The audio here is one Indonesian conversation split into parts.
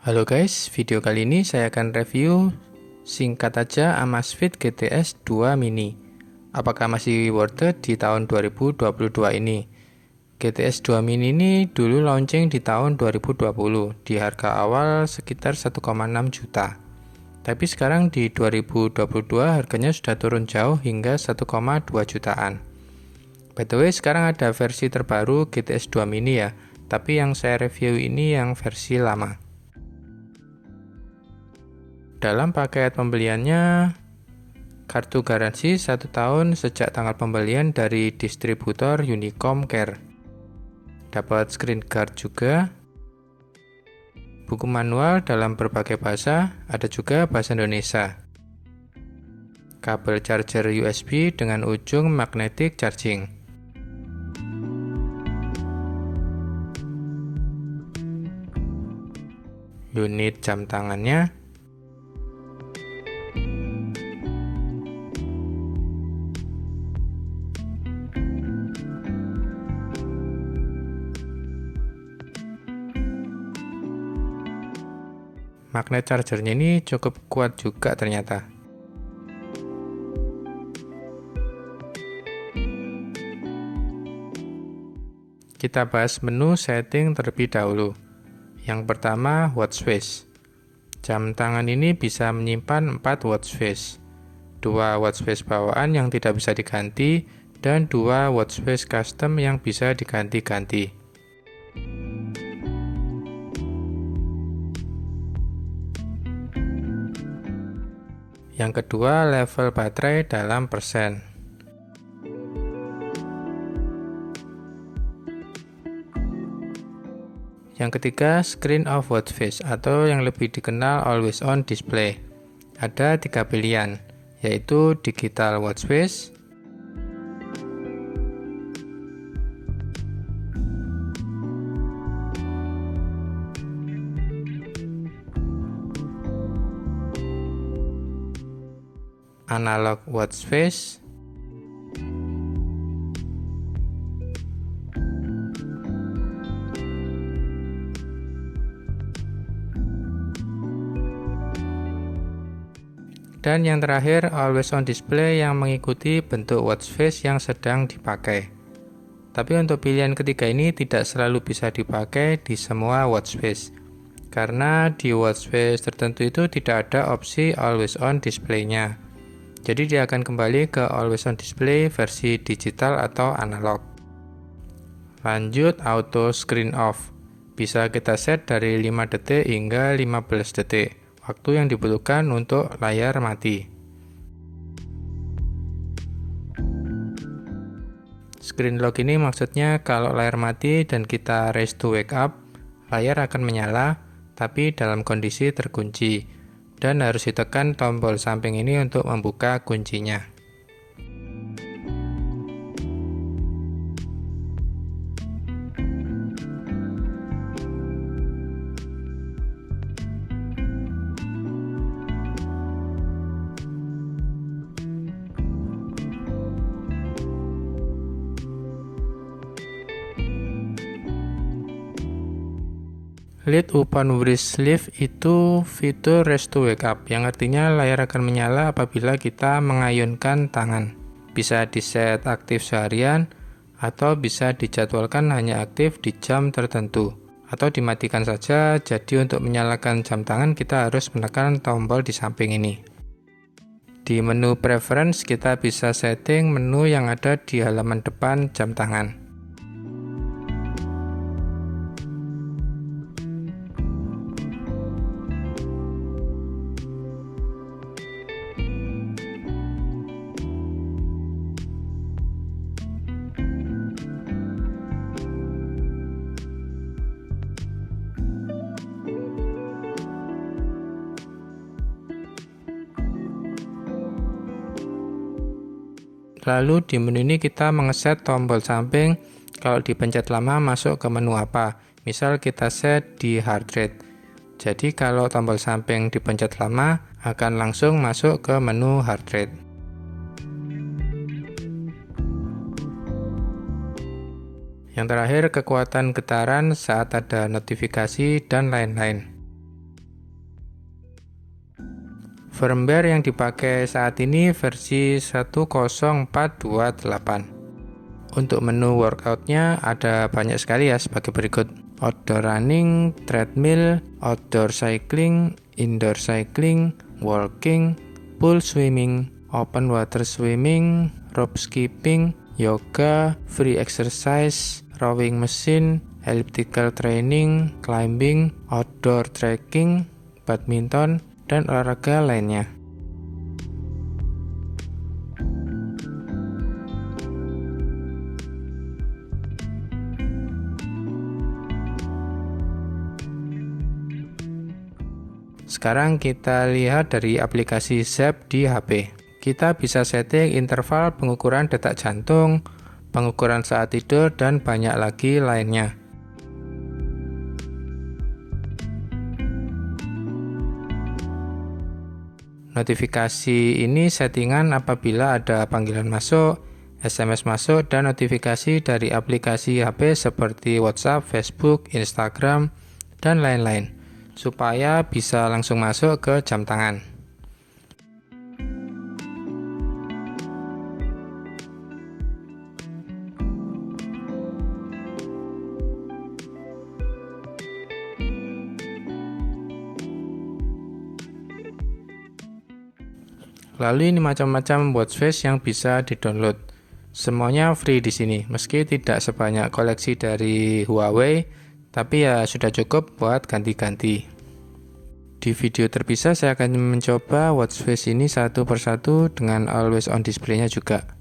Halo guys, video kali ini saya akan review singkat aja Amazfit GTS 2 Mini. Apakah masih worth it di tahun 2022 ini? GTS 2 Mini ini dulu launching di tahun 2020 di harga awal sekitar 1,6 juta. Tapi sekarang di 2022 harganya sudah turun jauh hingga 1,2 jutaan. By the way, sekarang ada versi terbaru GTS 2 Mini ya, tapi yang saya review ini yang versi lama. Dalam paket pembeliannya, kartu garansi 1 tahun sejak tanggal pembelian dari distributor Unicom Care. Dapat screen guard juga. Buku manual dalam berbagai bahasa, ada juga bahasa Indonesia. Kabel charger USB dengan ujung magnetic charging. Unit jam tangannya. Magnet chargernya ini cukup kuat juga ternyata. Kita bahas menu setting terlebih dahulu. Yang pertama, watch face. Jam tangan ini bisa menyimpan 4 watch face. 2 watch face bawaan yang tidak bisa diganti, dan 2 watch face custom yang bisa diganti-ganti. Yang kedua, level baterai dalam persen. Yang ketiga, screen of watch face atau yang lebih dikenal always on display. Ada 3 pilihan, yaitu digital watch face, analog watch face, dan yang terakhir always on display yang mengikuti bentuk watch face yang sedang dipakai. Tapi untuk pilihan ketiga ini tidak selalu bisa dipakai di semua watch face, karena di watch face tertentu itu tidak ada opsi always on display-nya. Jadi dia akan kembali ke always on display versi digital atau analog. Lanjut, auto screen off. Bisa kita set dari 5 detik hingga 15 detik, waktu yang dibutuhkan untuk layar mati. Screen lock ini maksudnya kalau layar mati dan kita raise to wake up, layar akan menyala, tapi dalam kondisi terkunci. Dan harus ditekan tombol samping ini untuk membuka kuncinya. Lead upon wrist sleeve itu fitur raise to wake up, yang artinya layar akan menyala apabila kita mengayunkan tangan. Bisa di-set aktif seharian, atau bisa dijadwalkan hanya aktif di jam tertentu, atau dimatikan saja. Jadi untuk menyalakan jam tangan kita harus menekan tombol di samping ini. Di menu preference kita bisa setting menu yang ada di halaman depan jam tangan. Lalu di menu ini kita mengeset tombol samping, kalau dipencet lama masuk ke menu apa. Misal kita set di heart rate. Jadi kalau tombol samping dipencet lama akan langsung masuk ke menu heart rate. Yang terakhir, kekuatan getaran saat ada notifikasi dan lain-lain. Firmware yang dipakai saat ini versi 10428. Untuk menu workoutnya ada banyak sekali ya, sebagai berikut: outdoor running, treadmill, outdoor cycling, indoor cycling, walking, pool swimming, open water swimming, rope skipping, yoga, free exercise, rowing machine, elliptical training, climbing, outdoor trekking, badminton, dan olahraga lainnya. Sekarang kita lihat dari aplikasi Zepp di HP. Kita bisa setting interval pengukuran detak jantung, pengukuran saat tidur, dan banyak lagi lainnya. Notifikasi ini settingan apabila ada panggilan masuk, SMS masuk, dan notifikasi dari aplikasi HP seperti WhatsApp, Facebook, Instagram, dan lain-lain, supaya bisa langsung masuk ke jam tangan. Lalu ini macam-macam watchface yang bisa di-download. Semuanya free di sini, meski tidak sebanyak koleksi dari Huawei, tapi ya sudah cukup buat ganti-ganti. Di video terpisah saya akan mencoba watchface ini satu persatu dengan always on display-nya juga.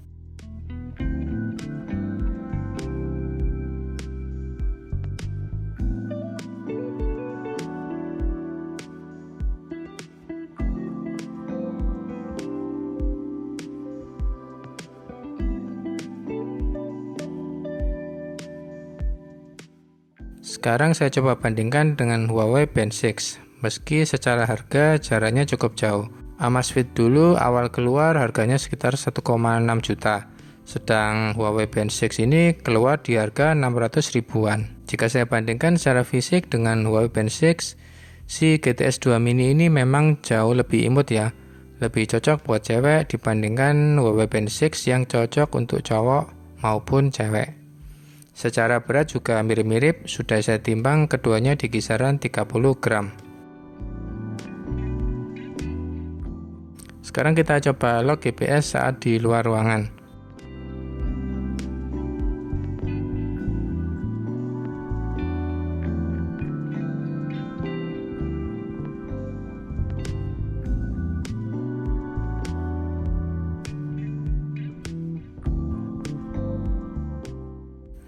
Sekarang saya coba bandingkan dengan Huawei Band 6. Meski secara harga jaraknya cukup jauh. Amazfit dulu awal keluar harganya sekitar 1,6 juta. Sedang Huawei Band 6 ini keluar di harga 600 ribuan. Jika saya bandingkan secara fisik dengan Huawei Band 6, si GTS 2 mini ini memang jauh lebih imut ya. Lebih cocok buat cewek dibandingkan Huawei Band 6 yang cocok untuk cowok maupun cewek. Secara berat juga mirip-mirip, sudah saya timbang keduanya di kisaran 30 gram. Sekarang kita coba lock GPS saat di luar ruangan.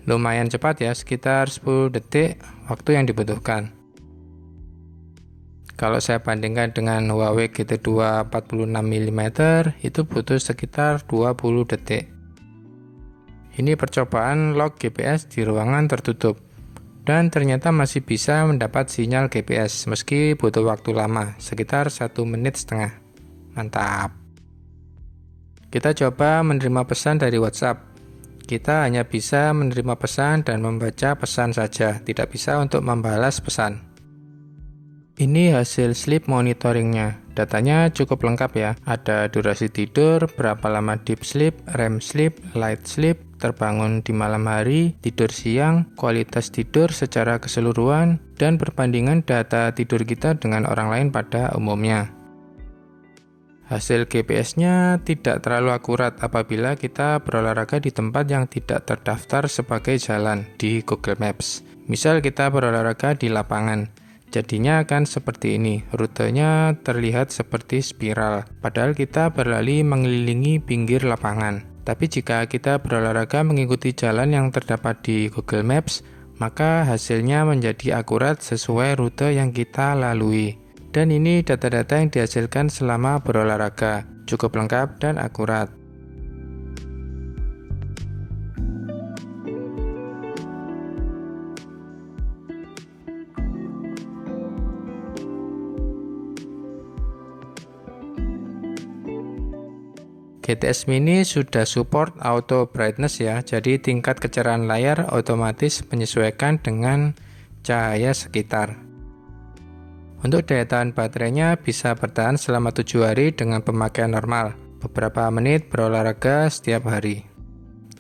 Lumayan cepat ya, sekitar 10 detik waktu yang dibutuhkan. Kalau saya bandingkan dengan Huawei GT2 46mm, itu butuh sekitar 20 detik. Ini percobaan lock GPS di ruangan tertutup, dan ternyata masih bisa mendapat sinyal GPS meski butuh waktu lama, sekitar 1,5 menit. Mantap. Kita coba menerima pesan dari WhatsApp. Kita hanya bisa menerima pesan dan membaca pesan saja, tidak bisa untuk membalas pesan. Ini hasil sleep monitoringnya. Datanya cukup lengkap ya. Ada durasi tidur, berapa lama deep sleep, REM sleep, light sleep, terbangun di malam hari, tidur siang, kualitas tidur secara keseluruhan, dan perbandingan data tidur kita dengan orang lain pada umumnya. Hasil GPS-nya tidak terlalu akurat apabila kita berolahraga di tempat yang tidak terdaftar sebagai jalan di Google Maps. Misal kita berolahraga di lapangan, jadinya akan seperti ini. Rutenya terlihat seperti spiral, padahal kita berlari mengelilingi pinggir lapangan. Tapi jika kita berolahraga mengikuti jalan yang terdapat di Google Maps, maka hasilnya menjadi akurat sesuai rute yang kita lalui. Dan ini data-data yang dihasilkan selama berolahraga, cukup lengkap dan akurat. GTS Mini sudah support auto brightness ya, jadi tingkat kecerahan layar otomatis menyesuaikan dengan cahaya sekitar. Untuk daya tahan baterainya bisa bertahan selama 7 hari dengan pemakaian normal, beberapa menit berolahraga setiap hari.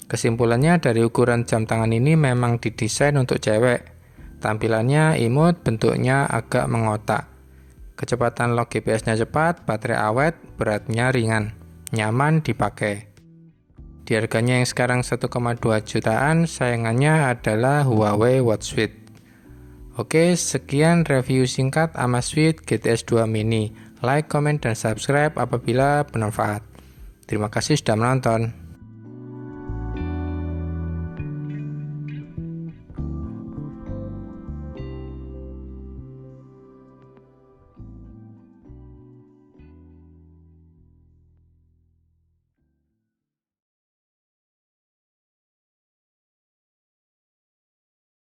Kesimpulannya dari ukuran jam tangan ini memang didesain untuk cewek. Tampilannya imut, bentuknya agak mengotak. Kecepatan lock GPS-nya cepat, baterai awet, beratnya ringan, nyaman dipakai. Di harganya yang sekarang 1,2 jutaan, sayangannya adalah Huawei Watch Fit. Oke, sekian review singkat Amazfit GTS 2 Mini. Like, comment, dan subscribe apabila bermanfaat. Terima kasih sudah menonton.